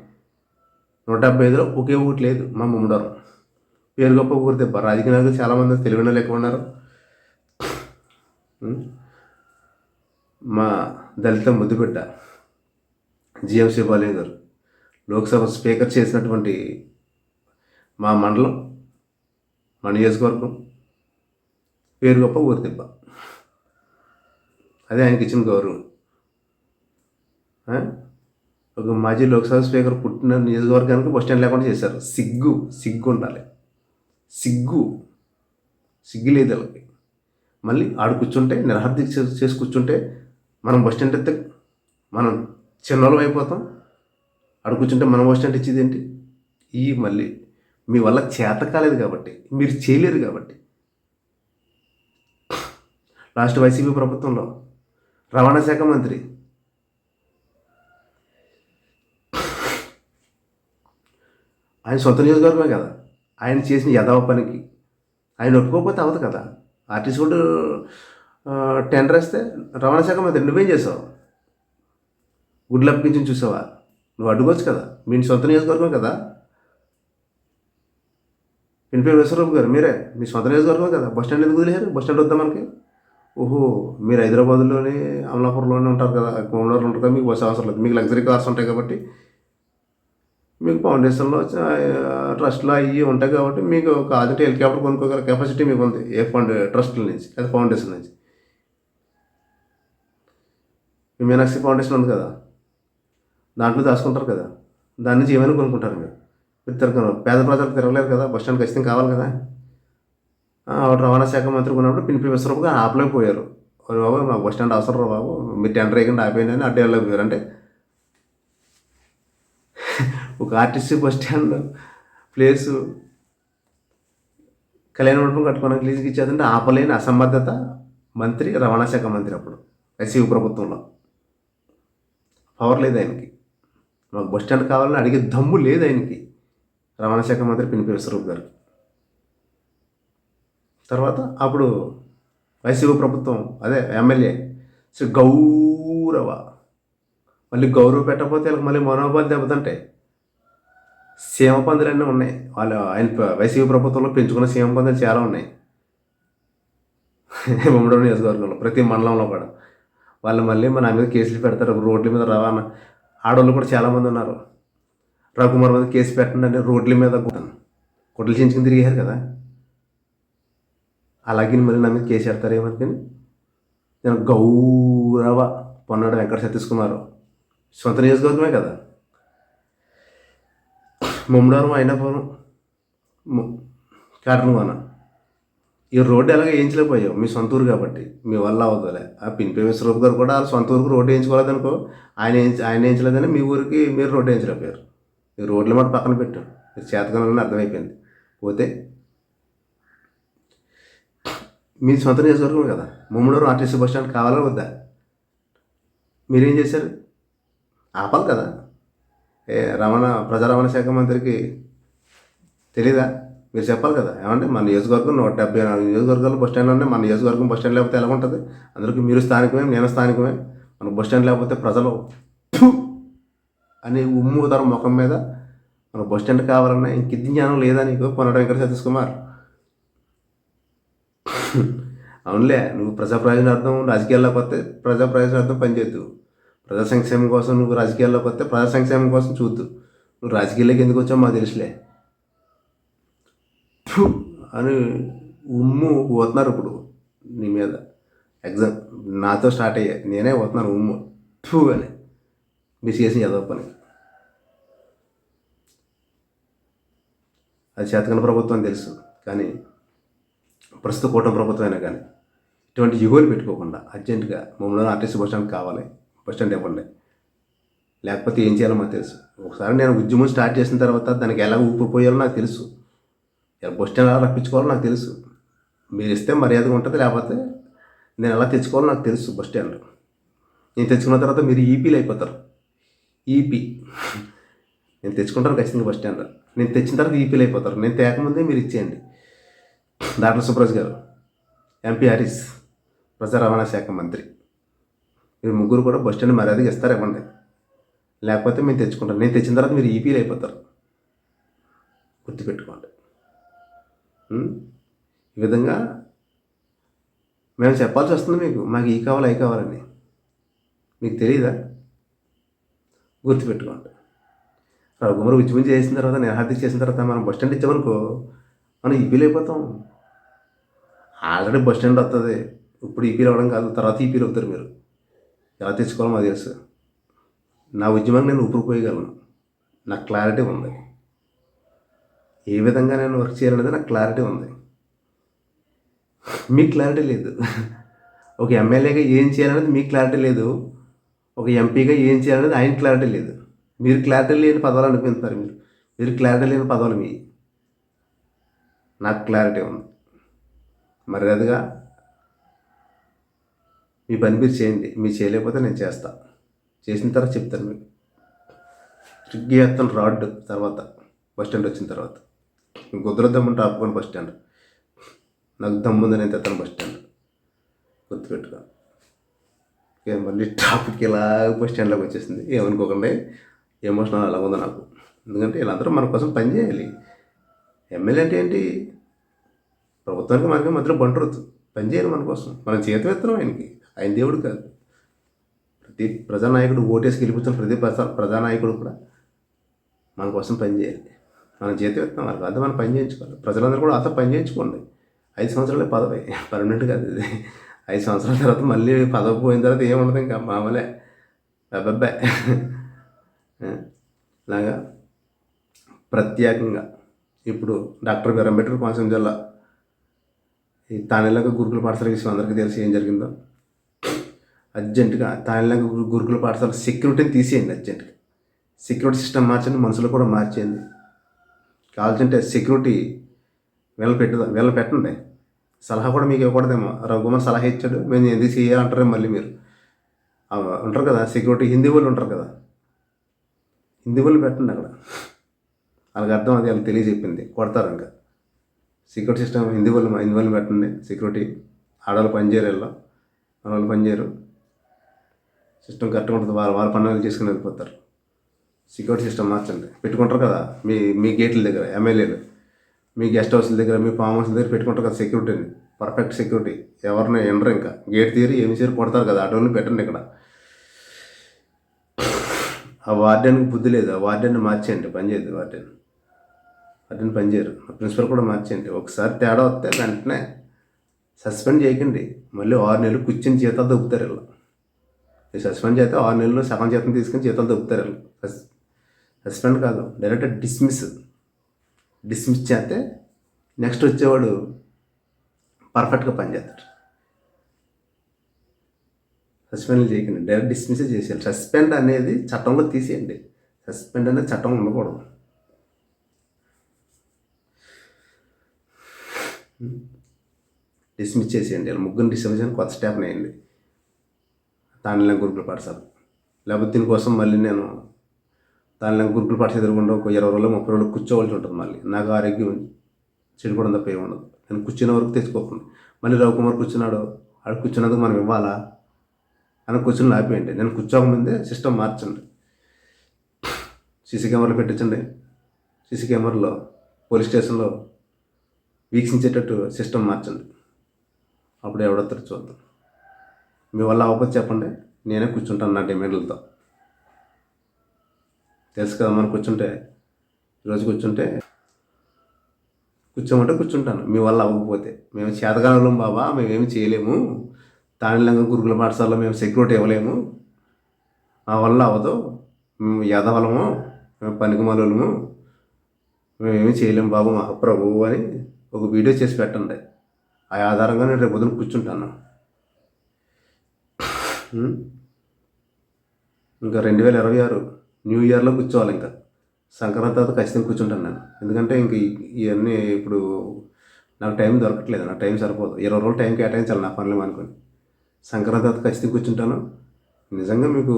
175లో ఒకే ఊటి లేదు. మా ముమ్మడారు పేరు గొప్ప ఊరి దెబ్బ. రాజకీయ నాయకులు చాలామంది తెలివిన లెక్క ఉన్నారు. మా దళిత ముద్దుబిడ్డ జిఎంసీ బాలయ్య గారు లోక్సభ స్పీకర్ చేసినటువంటి మా మండలం, మా నియోజకవర్గం పేరు గొప్ప ఊరి దెబ్బ. అదే ఆయనకి ఇచ్చిన గౌరవం. ఒక మాజీ లోక్సభ స్పీకర్ పుట్టిన నియోజకవర్గానికి బస్ స్టాండ్ లేకుండా చేశారు. సిగ్గు ఉండాలి. సిగ్గు లేదు వాళ్ళకి. మళ్ళీ ఆడు కూర్చుంటే నిరాహార దీక్ష చేసి కూర్చుంటే మనం బస్ స్టాండ్ అయితే మనం చిన్నోళ్ళం అయిపోతాం. ఆడు కూర్చుంటే మనం బస్ స్టాండ్ ఇచ్చేది ఏంటి? మళ్ళీ మీ వల్ల చేత కాలేదు కాబట్టి, మీరు చేయలేరు కాబట్టి. లాస్ట్ వైసీపీ ప్రభుత్వంలో రవాణా శాఖ మంత్రి ఆయన సొంత నియోజకవర్గమే కదా. ఆయన చేసిన యథావ పనికి ఆయన ఒప్పుకోకపోతే అవ్వదు కదా. ఆర్టీసీ కూడా టెండర్ వేస్తే రవాణా శాఖ మంత్రి నువ్వేం చేసావు? గుడ్లు అప్పించి చూసావా? నువ్వు అడ్డుకోవచ్చు కదా. మీ సొంత నియోజకవర్గం కదా. పినిపే విశ్వరూప్ గారు మీరే, మీ సొంత నియోజకవర్గం కదా. బస్ స్టాండ్ ఎందుకు వదిలేరు? బస్ స్టాండ్ వద్దా మనకి? ఓహో, మీరు హైదరాబాద్లోనే అమలాపురంలోనే ఉంటారు కదా, కోమలూరులో ఉంటారు కదా, మీకు బస్సు అవసరం లేదు. మీకు లగ్జరీ కార్స్ ఉంటాయి కాబట్టి, మీకు ఫౌండేషన్లో ట్రస్ట్లో అవి ఉంటాయి కాబట్టి మీకు కాదంటే హెలికాప్టర్ కొనుక్కోగల కెపాసిటీ మీకు ఉంది. ఏ ట్రస్ట్ల నుంచి లేదా ఫౌండేషన్ నుంచి. మీనాక్షి ఫౌండేషన్ ఉంది కదా, దాంట్లో దాచుకుంటారు కదా, దాని నుంచి ఏమైనా కొనుక్కుంటారు. మీరు తిరగరు. పేద ప్రజలకు తిరగలేరు కదా, బస్ స్టాండ్ ఖచ్చితంగా కావాలి కదా. రవాణా శాఖ మంత్రి ఉన్నప్పుడు పినిపి విశ్వరూప్ గారు ఆపలేకపోయారు. "ఒరేయ్ బాబు మాకు బస్ స్టాండ్ అవసరం రా బాబు, మీరు టెండర్ వేయకుండా ఆపేయండి" అని అడ్డు వెళ్ళలేకపోయారు. అంటే ఒక ఆర్టీసీ బస్ స్టాండ్ ప్లేసు కళ్యాణ మండపం కట్టుకోవడానికి లీజుకి ఇచ్చేదంటే ఆపలేని అసమర్థత మంత్రి, రవాణా శాఖ మంత్రి అప్పుడు వైసీపీ ప్రభుత్వంలో. పవర్ లేదు ఆయనకి. మాకు బస్ స్టాండ్ కావాలని అడిగే దమ్ము లేదు ఆయనకి, రవాణా శాఖ మంత్రి పినిపి విశ్వరూప్ గారు. తర్వాత అప్పుడు వైసీపీ ప్రభుత్వం, అదే ఎమ్మెల్యే శ్రీ గౌరవ, మళ్ళీ గౌరవ పెట్టకపోతే వీళ్ళకి మళ్ళీ మనోబలం దెబ్బతంటాయి. సీమ పందులన్నీ ఉన్నాయి ఆయన వైసీపీ ప్రభుత్వంలో పెంచుకున్న సీమ పందులు చాలా ఉన్నాయి ఉమ్మడి నియోజకవర్గంలో ప్రతి మండలంలో కూడా. వాళ్ళు మళ్ళీ మన మీద కేసులు పెడతారు, రోడ్ల మీద రవాణా ఆడవాళ్ళు కూడా చాలామంది ఉన్నారు. రఘుమార్ మీద కేసు పెట్టండి అంటే రోడ్ల మీద గుడ్డలు చించుకుని తిరిగారు కదా, అలాగే మళ్ళీ నా మీద కేసు పెడతారేమనుకని నేను గౌరవ పొన్నాడు వెంకట సతీష్ కుమార్ సొంత నియోజకవర్గమే కదా, ముమ్మడవరం అయినపురం కాటన్వాన. ఈ రోడ్డు ఎలాగ వేయించలేకపోయావు, మీ సొంత ఊరు కాబట్టి మీ వల్ల అవుతుందిలే. ఆ పినిపి విశ్వరూప్ గారు కూడా వాళ్ళ సొంత ఊరికి రోడ్డు వేయించుకోలేదనుకో, ఆయన వేయించలేదని మీ ఊరికి మీరు రోడ్డు వేయించలేకపోయారు. ఈ రోడ్ల మాట పక్కన పెట్టాం, మీరు చేతకనాలని అర్థమైపోయింది. పోతే మీ సొంత నియోజకవర్గమే కదా, ముమ్మడూరు ఆర్టీసీ బస్ స్టాండ్ కావాలా వద్దా? మీరేం చేశారు? ఆపాలి కదా. ప్రజా రవాణా శాఖ మంత్రికి తెలీదా? మీరు చెప్పాలి కదా, ఏమంటే మన నియోజకవర్గం 174 నియోజకవర్గాలు బస్ స్టాండ్లు ఉన్నాయి, మన నియోజకవర్గం బస్ స్టాండ్ లేకపోతే ఎలా ఉంటుంది? అందరికీ మీరు స్థానికమే, నేను స్థానికమే, మన బస్ స్టాండ్ లేకపోతే ప్రజలు అని ఉమ్ముతారు ముఖం మీద. మన బస్ స్టాండ్ కావాలన్నా ఇంక ఇది జ్ఞానం లేదా నీకు పొన్నాడు వెంకట సతీష్ కుమార్? అవునులే, నువ్వు ప్రజా ప్రయోజనార్థం రాజకీయాల్లోకి వస్తే ప్రజా ప్రయోజనార్థం పనిచేద్దు, ప్రజా సంక్షేమం కోసం నువ్వు రాజకీయాల్లోకి వస్తే ప్రజా సంక్షేమం కోసం చూద్దు. నువ్వు రాజకీయాల్లోకి ఎందుకు వచ్చావు మాకు తెలుసులే అని ఉమ్ము పోతున్నారు ఇప్పుడు నీ మీద. ఎగ్జామ్ నాతో స్టార్ట్ అయ్యాయి, నేనే పోతున్నాను ఉమ్ము అని మీరు చేసి చదవ పని. అది చేతకని ప్రభుత్వం అని తెలుసు, కానీ ప్రస్తుత కూటమి ప్రభుత్వం అయినా కానీ ఇటువంటి యుగోలు పెట్టుకోకుండా అర్జెంటుగా మమ్మల్ని ఆర్టీసీ బస్ స్టాండ్ కావాలి, బస్ స్టాండ్ ఇవ్వండి, లేకపోతే ఏం చేయాలో మాకు తెలుసు. ఒకసారి నేను ఉద్యమం స్టార్ట్ చేసిన తర్వాత దానికి ఎలా ఊపిపోయాలో నాకు తెలుసు, ఎలా బస్ స్టాండ్ ఎలా రప్పించుకోవాలో నాకు తెలుసు. మీరు ఇస్తే మర్యాదగా ఉంటుంది, లేకపోతే నేను ఎలా తెచ్చుకోవాలో నాకు తెలుసు. బస్ స్టాండ్ నేను తెచ్చుకున్న తర్వాత మీరు ఈపీలు అయిపోతారు. ఈపీ నేను తెచ్చుకుంటాను ఖచ్చితంగా బస్ స్టాండ్, నేను తెచ్చిన తర్వాత ఈపీలు అయిపోతారు. నేను తేకముందే మీరు ఇచ్చేయండి. దాంట్లో సుబ్రాజ్ గారు, ఎంపీ హరీష్, ప్రజా రవాణా శాఖ మంత్రి, మీరు ముగ్గురు కూడా బస్ స్టాండ్ మర్యాదగా ఇస్తారు, ఇవ్వండి, లేకపోతే మేము తెచ్చుకుంటాం. నేను తెచ్చిన తర్వాత మీరు ఈపీలు అయిపోతారు, గుర్తుపెట్టుకోండి. ఈ విధంగా మేము చెప్పాల్సి వస్తుంది మీకు, మాకు ఈ కావాలి అవి కావాలని. మీకు తెలియదా? గుర్తుపెట్టుకోండి. రఘుమార్ ఉద్యమం చేసిన తర్వాత, నిరాహార చేసిన తర్వాత మనం బస్ స్టాండ్ ఇచ్చామనుకో, మనం ఈపీలు అయిపోతాం. ఆల్రెడీ బస్ స్టాండ్ వస్తుంది, ఇప్పుడు ఈపీలు అవ్వడం కాదు, తర్వాత ఈపీలు అవుతారు. మీరు ఎలా తెచ్చుకోవాలో మాకు తెలుసు. నా ఉద్యమాన్ని నేను ఊపిరిపోయగలను, నాకు క్లారిటీ ఉంది. ఏ విధంగా నేను వర్క్ చేయాలనేది నాకు క్లారిటీ ఉంది, మీకు క్లారిటీ లేదు. ఒక ఎమ్మెల్యేగా ఏం చేయాలనేది మీకు క్లారిటీ లేదు, ఒక ఎంపీగా ఏం చేయాలనేది ఆయన క్లారిటీ లేదు. మీరు క్లారిటీ లేని పదవులు అనిపిస్తారు, మీరు క్లారిటీ లేని పదవులు మీ. నాకు క్లారిటీ ఉంది. మర్యాదగా మీ పని మీరు చేయండి, మీరు చేయలేకపోతే నేను చేస్తా. చేసిన తర్వాత చెప్తాను మీకు. ట్రిగ్గి ఎత్తాను రాడ్ తర్వాత బస్ స్టాండ్ వచ్చిన తర్వాత. మీకు కుదరద్దామంటే ఆపుకొని బస్ స్టాండ్, నాకు దమ్ముంది నేను తెస్తాను బస్ స్టాండ్, గుర్తుపెట్టుకో. మళ్ళీ ట్రాఫిక్ ఇలా బస్ స్టాండ్లోకి వచ్చేసింది, ఏమనుకోకండి. ఎమోషనల్ అలా ఉందో నాకు, ఎందుకంటే వీళ్ళందరూ మన కోసం పని చేయాలి. ఎమ్మెల్యే అంటే ఏంటి? ప్రభుత్వానికి మనకి మధ్యలో బంటరొద్దు, పని చేయాలి మన కోసం. మనం చేతి ఎత్తనం ఆయనకి, ఆయన దేవుడు కాదు. ప్రతి ప్రజానాయకుడు ఓటేసి గెలిపించిన ప్రతి ప్రజానాయకుడు కూడా మన కోసం పని చేయాలి. మనం చేతి ఎత్తాం వాళ్ళకి, అంతా మనం పని చేయించుకోవాలి. ప్రజలందరూ కూడా అంతా పని చేయించుకోండి. 5 సంవత్సరాలే పదవి, పర్మనెంట్ కాదు ఇది. 5 సంవత్సరాల తర్వాత మళ్ళీ పదవి పోయిన తర్వాత ఏముండదు, ఇంకా మామూలే అబ్బాయి. ఇలాగా ప్రత్యేకంగా ఇప్పుడు డాక్టర్ బిఆర్ అంబేద్కర్ కోనసీమ జిల్లా ఈ తానేలాగా గురుకుల పాఠశాల విషయం అందరికీ తెలిసి ఏం జరిగిందో అర్జెంటుగా తానేలాగా గురుకుల పాఠశాల సెక్యూరిటీని తీసేయండి. అర్జెంటుగా సెక్యూరిటీ సిస్టమ్ మార్చండి, మనుషులు కూడా మార్చేయండి. కావాల్సింటే సెక్యూరిటీ వీళ్ళని పెట్టండి. సలహా కూడా మీకు ఇవ్వకూడదేమో. రఘుకుమార్ సలహా ఇచ్చాడు, మేము ఎందుకు చేయాలంటారే మళ్ళీ మీరు. ఉంటారు కదా సెక్యూరిటీ, హిందీ వాళ్ళు ఉంటారు కదా, హిందీ వాళ్ళు పెట్టండి అక్కడ. వాళ్ళకి అర్థం అది వాళ్ళకి తెలియజెప్పింది, కొడతారు ఇంకా. సెక్యూరిటీ సిస్టమ్ హిందీ వాళ్ళు పెట్టండి. సెక్యూరిటీ ఆడవాళ్ళు పనిచేయరు, వీళ్ళు మన వాళ్ళు పనిచేయరు. సిస్టమ్ కరెక్ట్గా ఉంటుంది, వాళ్ళ పనులు చేసుకుని వెళ్ళిపోతారు. సెక్యూరిటీ సిస్టమ్ మార్చండి. పెట్టుకుంటారు కదా మీ గేట్ల దగ్గర, ఎమ్మెల్యేలు మీ గెస్ట్ హౌస్ల దగ్గర, మీ ఫామ్ హౌస్ల దగ్గర పెట్టుకుంటారు కదా సెక్యూరిటీని. పర్ఫెక్ట్ సెక్యూరిటీ, ఎవరిని ఎండరు. ఇంకా గేట్ తీరి ఏమి చేరి కొడతారు కదా, అటోని పెట్టండి ఇక్కడ. ఆ వార్డెన్కి బుద్ధి లేదు, ఆ వార్డెన్ని మార్చేయండి, పనిచేయదు వార్డెన్ పనిచేయరు. ప్రిన్సిపల్ కూడా మార్చేయండి. ఒకసారి తేడా వస్తే వెంటనే సస్పెండ్ చేయకండి. మళ్ళీ 6 నెలలు కూర్చొని జీతాలు దొబ్బుతారు వీళ్ళు. ఈ సస్పెండ్ చేస్తే 6 నెలలు సగం జీతం తీసుకుని జీతాలు దొబ్బుతారు వీళ్ళు. సస్పెండ్ కాదు, డైరెక్ట్ డిస్మిస్ చేస్తే నెక్స్ట్ వచ్చేవాడు పర్ఫెక్ట్గా పనిచేస్తాడు. సస్పెండ్ చేయకండి, డైరెక్ట్ డిస్మిస్ చేసేయాలి. సస్పెండ్ అనేది చట్టంలో తీసేయండి. సస్పెండ్ అనేది చట్టంలో ఉండకూడదు. డిస్మిస్ చేసేయండి. ఇలా ముగ్గురిని డిస్మిస్ చేయండి, కొత్త స్టాఫ్ని వేయండి తానిలా గురుకుల పాఠశాల. లేకపోతే దీనికోసం మళ్ళీ నేను తానిలా గురుకుల పాఠశాల ఎదురుకుండా ఒక 20 రోజులు 30 రోజులు కూర్చోవలసి ఉంటుంది. మళ్ళీ నాకు ఆరోగ్యం చెడిపోవడం తప్ప ఏమి ఉండదు. నేను కూర్చున్న వరకు తెచ్చుకోకుండా మళ్ళీ రవికుమార్ కూర్చున్నాడు, ఆడు కూర్చున్నందుకు మనం ఇవ్వాలా అని కూర్చుని ఆపేయండి. నేను కూర్చోకముందే సిస్టమ్ మార్చండి. సీసీ కెమెరాలు పెట్టించండి. సీసీ కెమెరాలో పోలీస్ స్టేషన్లో వీక్షించేటట్టు సిస్టమ్ మార్చండి. అప్పుడు ఎవడొస్తారు చూద్దాం. మీ వల్ల అవ్వకపోతే చెప్పండి, నేనే కూర్చుంటాను నా డిమాండ్లతో. తెలుసు కదా, మనం ఈరోజు కూర్చోమంటే కూర్చుంటాను. మీ వల్ల అవ్వకపోతే, మేము చేతగానం బాబా, మేమేమి చేయలేము, తానిలంగా గురుకుల పాఠశాలలో మేము సెక్యూరిటీ ఇవ్వలేము, మా వల్ల అవ్వదు, మేము యదవలము, మేము పనికిమాలము, మేమేమి చేయలేము బాబు మహాప్రభు అని ఒక వీడియో చేసి పెట్టండి. ఆ ఆధారంగా నేను రేపు పొద్దున కూర్చుంటాను. ఇంకా 2026 న్యూ ఇయర్లో కూర్చోవాలి. ఇంకా సంక్రాంతి తర్వాత ఖచ్చితంగా కూర్చుంటాను నేను. ఎందుకంటే ఇంక ఇవన్నీ ఇప్పుడు నాకు టైం దొరకట్లేదు, నాకు టైం సరిపోదు. 20 రోజులు టైం కేటాయించాలి నా పనులు అనుకుని. సంక్రాంతి తర్వాత ఖచ్చితంగా కూర్చుంటాను. నిజంగా మీకు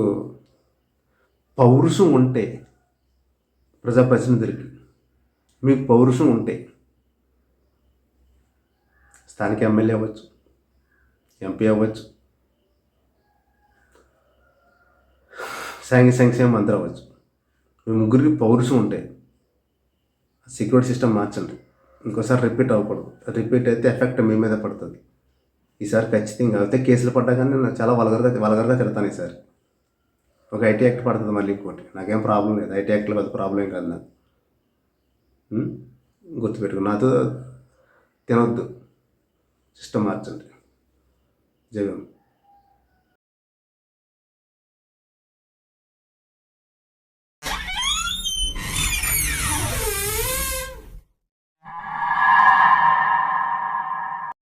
పౌరుషం ఉంటే, ప్రజాప్రతినిధులకి మీకు పౌరుషం ఉంటే, స్థానిక ఎమ్మెల్యే అవ్వచ్చు, ఎంపీ అవ్వచ్చు, సంక్షేమ మంత్రి అవ్వచ్చు, మీ ముగ్గురికి పౌరుషం ఉంటే సెక్యూరిటీ సిస్టమ్ మార్చండి. ఇంకోసారి రిపీట్ అవ్వకూడదు. రిపీట్ అయితే ఎఫెక్ట్ మీ మీద పడుతుంది. ఈసారి ఖచ్చితంగా అయితే కేసులు పడ్డా కానీ నేను చాలా వల్గర్గా తిడతాను. ఈసారి ఒక ఐటీ యాక్ట్ పడుతుంది మళ్ళీ ఇంకోటి. నాకేం ప్రాబ్లం లేదు, ఐటీ యాక్ట్లో పెద్ద ప్రాబ్లం ఏం కాదు నాకు. గుర్తుపెట్టుకుని నాతో తినొద్దు. సిస్టమ్ మార్చండి. జగన్.